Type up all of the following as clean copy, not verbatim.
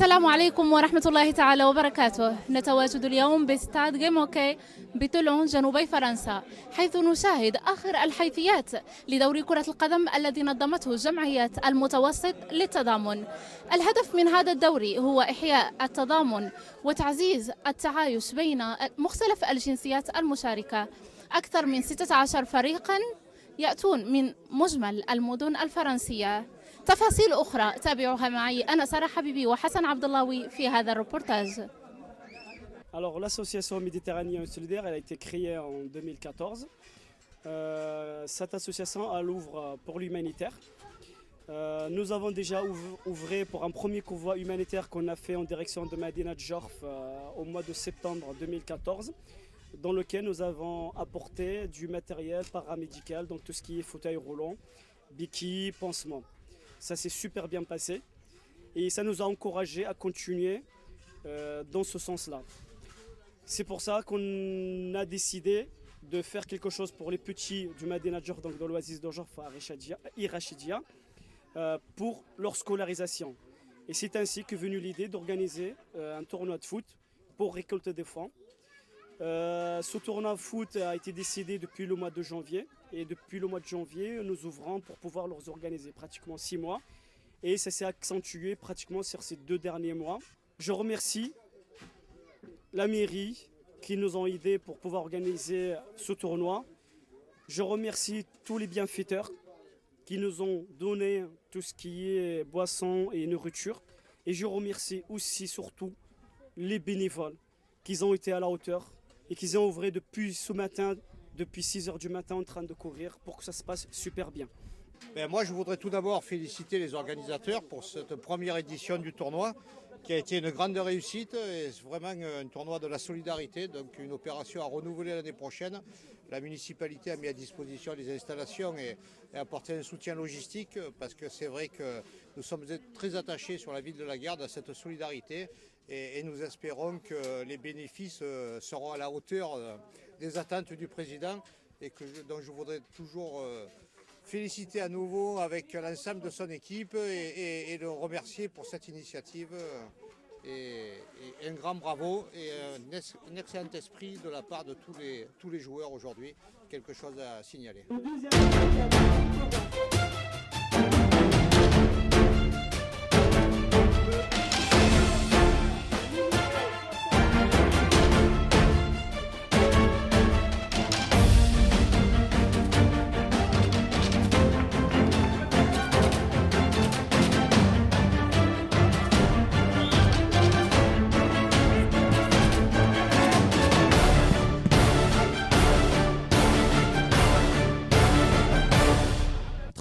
السلام عليكم ورحمة الله تعالى وبركاته. نتواجد اليوم باستاد جيموكي بتولون جنوبي فرنسا، حيث نشاهد آخر الحيثيات لدور كرة القدم الذي نظمته جمعية المتوسط للتضامن. الهدف من هذا الدوري هو إحياء التضامن وتعزيز التعايش بين مختلف الجنسيات المشاركة. أكثر من 16 فريقا يأتون من مجمل المدن الفرنسية. تفاصيل أخرى تابعوها معي أنا سارة حبيبي وحسن عبد الله في هذا الريبورتاج. Alors l'association Méditerranée Solidaire, elle a été créée en 2014. Cette association elle ouvre pour l'humanitaire. Nous avons déjà ouvré pour un premier convoi humanitaire qu'on a fait en direction de Medina Djorf au mois de septembre 2014, dans lequel nous avons apporté du matériel paramédical, donc tout ce qui est fauteuil roulant, béquilles, pansements. Ça s'est super bien passé et ça nous a encouragé à continuer dans ce sens-là. C'est pour ça qu'on a décidé de faire quelque chose pour les petits du Medina Djorf, donc de l'oasis de Djorf à Irachidia, pour leur scolarisation. Et c'est ainsi qu'est venue l'idée d'organiser un tournoi de foot pour récolter des fonds. Ce tournoi de foot a été décidé depuis le mois de janvier. Et depuis le mois de janvier, nous ouvrons pour pouvoir les organiser pratiquement 6 mois. Et ça s'est accentué pratiquement sur ces 2 derniers mois. Je remercie la mairie qui nous ont aidés pour pouvoir organiser ce tournoi. Je remercie tous les bienfaiteurs qui nous ont donné tout ce qui est boissons et nourriture. Et je remercie aussi surtout les bénévoles qui ont été à la hauteur et qui ont œuvré depuis ce matin, depuis 6 h du matin en train de courir pour que ça se passe super bien. Moi, je voudrais tout d'abord féliciter les organisateurs pour cette première édition du tournoi qui a été une grande réussite et c'est vraiment un tournoi de la solidarité, donc une opération à renouveler l'année prochaine. La municipalité a mis à disposition les installations et a apporté un soutien logistique parce que c'est vrai que nous sommes très attachés sur la ville de la Garde à cette solidarité et nous espérons que les bénéfices seront à la hauteur des attentes du président et dont je voudrais toujours féliciter à nouveau avec l'ensemble de son équipe et le remercier pour cette initiative. Et un grand bravo et un excellent esprit de la part de tous les joueurs aujourd'hui. Quelque chose à signaler.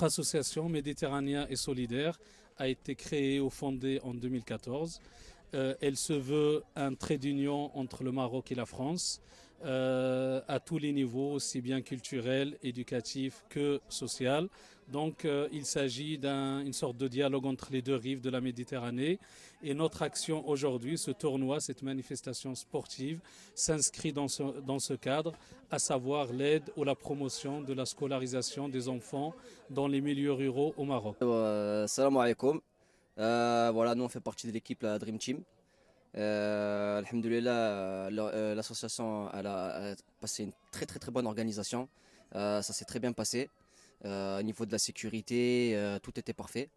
Notre association Méditerranée et Solidaire a été créée ou fondée en 2014. Elle se veut un trait d'union entre le Maroc et la France à tous les niveaux, aussi bien culturel, éducatif que social. Donc il s'agit d'une sorte de dialogue entre les deux rives de la Méditerranée. Et notre action aujourd'hui, ce tournoi, cette manifestation sportive, s'inscrit dans ce cadre, à savoir l'aide ou la promotion de la scolarisation des enfants dans les milieux ruraux au Maroc. Salam alaikum. Voilà, nous on fait partie de l'équipe la Dream Team. Alhamdoulilah, l'association a passé une très bonne organisation. Ça s'est très bien passé. Au niveau de la sécurité, tout était parfait.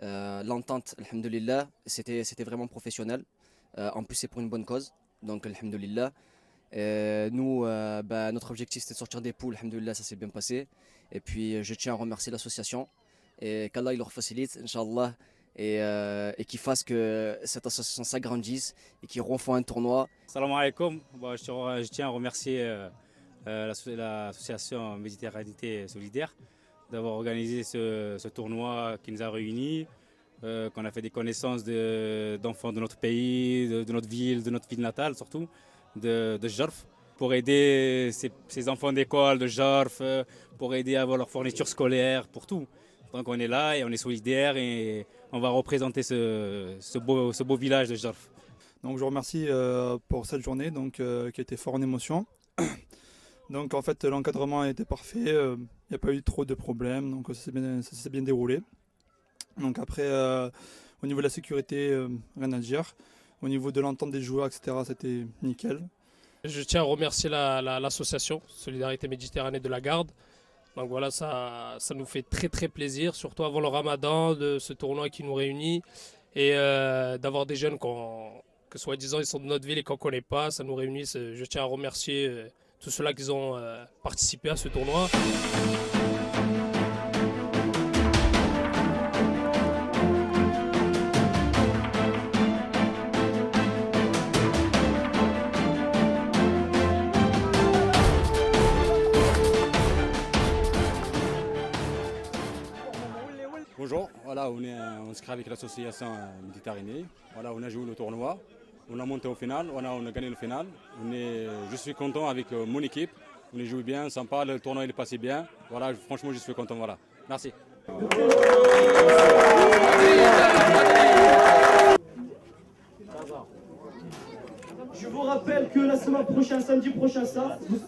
L'entente, alhamdoulilah, c'était vraiment professionnel. En plus, c'est pour une bonne cause. Donc, alhamdoulilah. Nous, notre objectif c'était de sortir des poules, alhamdoulilah, ça s'est bien passé. Et puis je tiens à remercier l'association et qu'Allah il leur facilite, Inch'Allah, et qu'il fasse que cette association s'agrandisse et qu'ils refont un tournoi. Salam alaikum, je tiens à remercier l'association Méditerranée Solidaire d'avoir organisé ce tournoi qui nous a réunis, qu'on a fait des connaissances d'enfants de notre pays, de notre ville natale surtout, de Djorf, pour aider ces enfants d'école de Djorf, pour aider à avoir leur fourniture scolaire, pour tout. Donc on est là et on est solidaires et on va représenter ce beau village de Djorf. Donc je vous remercie pour cette journée qui a été fort en émotion. Donc en fait l'encadrement a été parfait, il n'y a pas eu trop de problèmes, donc ça s'est bien déroulé. Donc après Au niveau de la sécurité, rien à dire. Au niveau de l'entente des joueurs, etc., c'était nickel. Je tiens à remercier l'association Solidarité Méditerranée de la Garde. Donc voilà, ça nous fait très très plaisir, surtout avant le Ramadan, de ce tournoi qui nous réunit et d'avoir des jeunes que soi-disant ils sont de notre ville et qu'on ne connaît pas, ça nous réunit. Je tiens à remercier tous ceux-là qui ont participé à ce tournoi. Bonjour, voilà, on est inscrit avec l'association Méditerranée. Voilà, on a joué le tournoi, on a monté au final, on a gagné le final. Je suis content avec mon équipe, on a joué bien, sympa, le tournoi il est passé bien. Voilà, franchement je suis content, voilà. Merci. Je vous rappelle que la semaine prochaine, samedi prochain,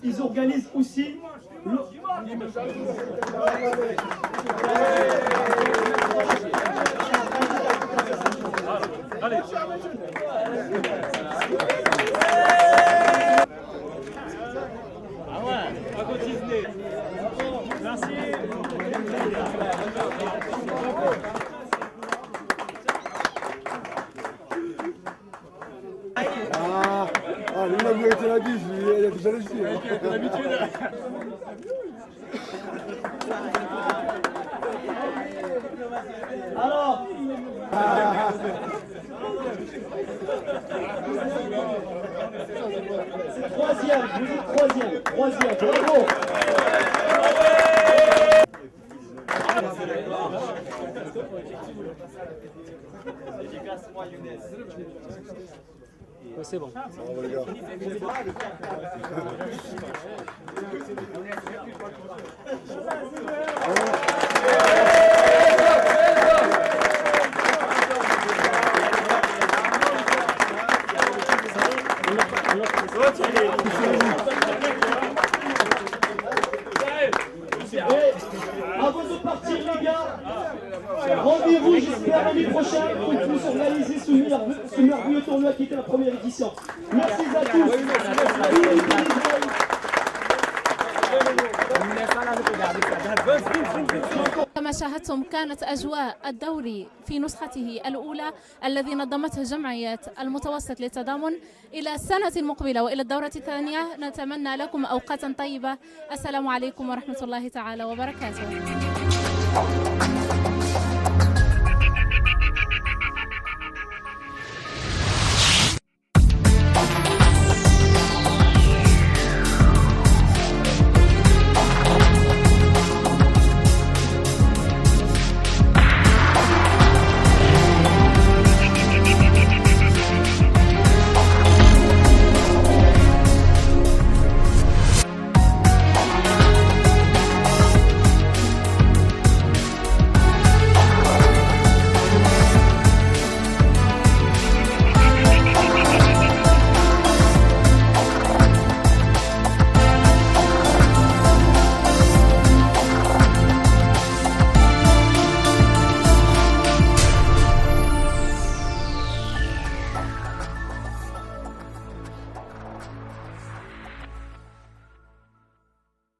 ils organisent aussi Allez. Ah ouais, à continuer. Merci. Lui, il a mérité la bise, il a déjà le style. Il a l'habitude. Alors, troisième, vous dites troisième, bravo. C'est bon. Bravo les gars. Avant de partir les gars, rendez-vous j'espère l'année prochaine pour tous organiser ce merveilleux tournoi qui était la première édition. Merci à tous. كما شاهدتم كانت أجواء الدوري في نسخته الأولى الذي نظمته جمعية المتوسط للتضامن. إلى السنة المقبلة وإلى الدورة الثانية نتمنى لكم أوقاتا طيبة. السلام عليكم ورحمة الله تعالى وبركاته.